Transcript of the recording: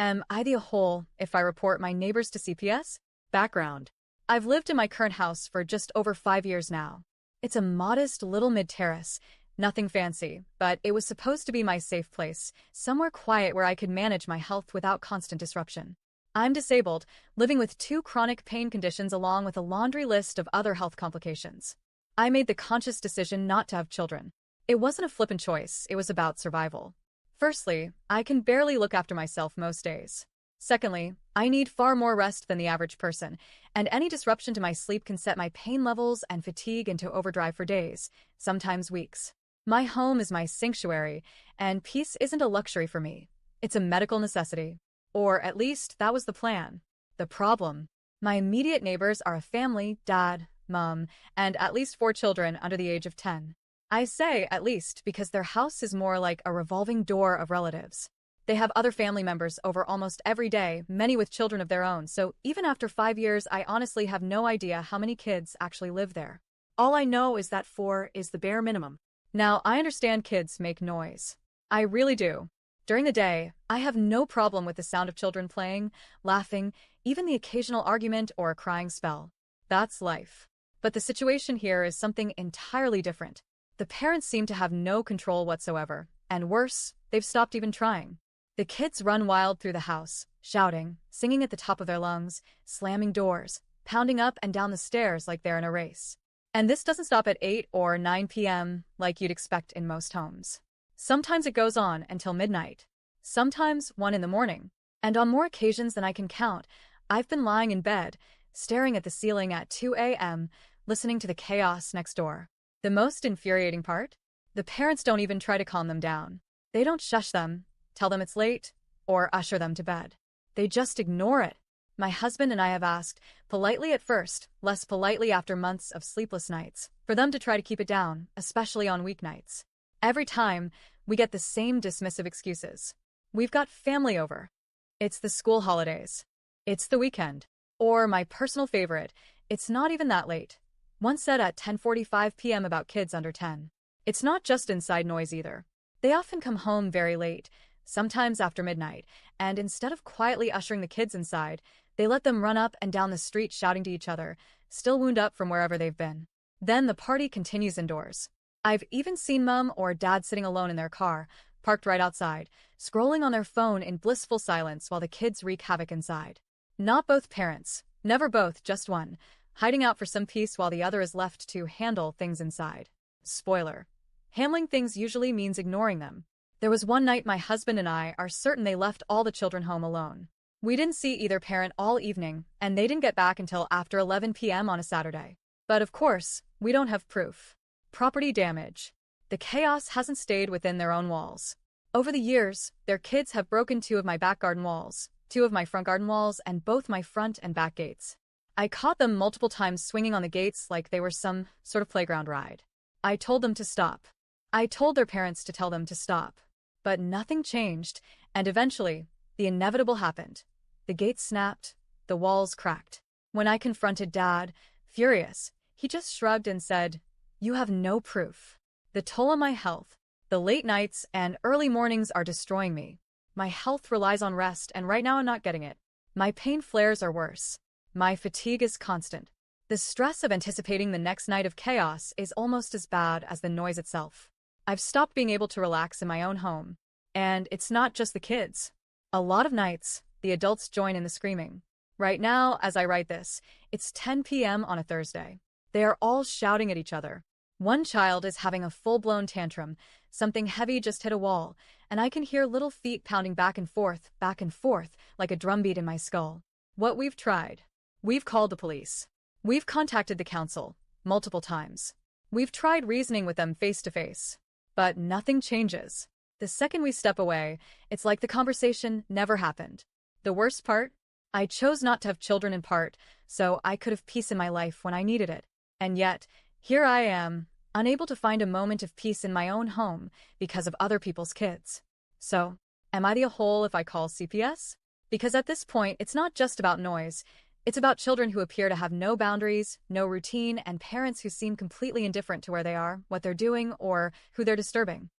Am I the whole if I report my neighbors to CPS? Background. I've lived in my current house for just over 5 years now. It's a modest little mid-terrace, nothing fancy, but it was supposed to be my safe place, somewhere quiet where I could manage my health without constant disruption. I'm disabled, living with 2 chronic pain conditions along with a laundry list of other health complications. I made the conscious decision not to have children. It wasn't a flippant choice, it was about survival. Firstly, I can barely look after myself most days. Secondly, I need far more rest than the average person, and any disruption to my sleep can set my pain levels and fatigue into overdrive for days, sometimes weeks. My home is my sanctuary, and peace isn't a luxury for me. It's a medical necessity. Or at least that was the plan. The problem: my immediate neighbors are a family, dad, mom, and at least 4 children under the age of 10. I say at least because their house is more like a revolving door of relatives. They have other family members over almost every day, many with children of their own, so even after 5 years, I honestly have no idea how many kids actually live there. All I know is that 4 is the bare minimum. Now, I understand kids make noise. I really do. During the day, I have no problem with the sound of children playing, laughing, even the occasional argument or a crying spell. That's life. But the situation here is something entirely different. The parents seem to have no control whatsoever, and worse, they've stopped even trying. The kids run wild through the house, shouting, singing at the top of their lungs, slamming doors, pounding up and down the stairs like they're in a race. And this doesn't stop at 8 or 9 p.m. like you'd expect in most homes. Sometimes it goes on until midnight. Sometimes 1 in the morning. And on more occasions than I can count, I've been lying in bed, staring at the ceiling at 2 a.m., listening to the chaos next door. The most infuriating part? The parents don't even try to calm them down. They don't shush them, tell them it's late, or usher them to bed. They just ignore it. My husband and I have asked, politely at first, less politely after months of sleepless nights, for them to try to keep it down, especially on weeknights. Every time, we get the same dismissive excuses. We've got family over. It's the school holidays. It's the weekend. Or my personal favorite, it's not even that late. One said at 10:45 p.m. about kids under 10. It's not just inside noise either. They often come home very late, sometimes after midnight, and instead of quietly ushering the kids inside, they let them run up and down the street shouting to each other, still wound up from wherever they've been. Then the party continues indoors. I've even seen mom or dad sitting alone in their car, parked right outside, scrolling on their phone in blissful silence while the kids wreak havoc inside. Not both parents, never both, just one, hiding out for some peace while the other is left to handle things inside. Spoiler: handling things usually means ignoring them. There was one night my husband and I are certain they left all the children home alone. We didn't see either parent all evening, and they didn't get back until after 11 p.m. on a Saturday. But of course, we don't have proof. Property damage. The chaos hasn't stayed within their own walls. Over the years, their kids have broken 2 of my back garden walls, 2 of my front garden walls, and both my front and back gates. I caught them multiple times swinging on the gates like they were some sort of playground ride. I told them to stop. I told their parents to tell them to stop. But nothing changed, and eventually, the inevitable happened. The gates snapped, the walls cracked. When I confronted Dad, furious, he just shrugged and said, "You have no proof." The toll on my health, the late nights and early mornings are destroying me. My health relies on rest, and right now I'm not getting it. My pain flares are worse. My fatigue is constant. The stress of anticipating the next night of chaos is almost as bad as the noise itself. I've stopped being able to relax in my own home. And it's not just the kids. A lot of nights, the adults join in the screaming. Right now, as I write this, it's 10 p.m. on a Thursday. They are all shouting at each other. One child is having a full-blown tantrum. Something heavy just hit a wall, and I can hear little feet pounding back and forth, like a drumbeat in my skull. What we've tried. We've called the police. We've contacted the council, multiple times. We've tried reasoning with them face to face. But nothing changes. The second we step away, it's like the conversation never happened. The worst part? I chose not to have children in part, so I could have peace in my life when I needed it. And yet, here I am, unable to find a moment of peace in my own home because of other people's kids. So, am I the a-hole if I call CPS? Because at this point, it's not just about noise. It's about children who appear to have no boundaries, no routine, and parents who seem completely indifferent to where they are, what they're doing, or who they're disturbing.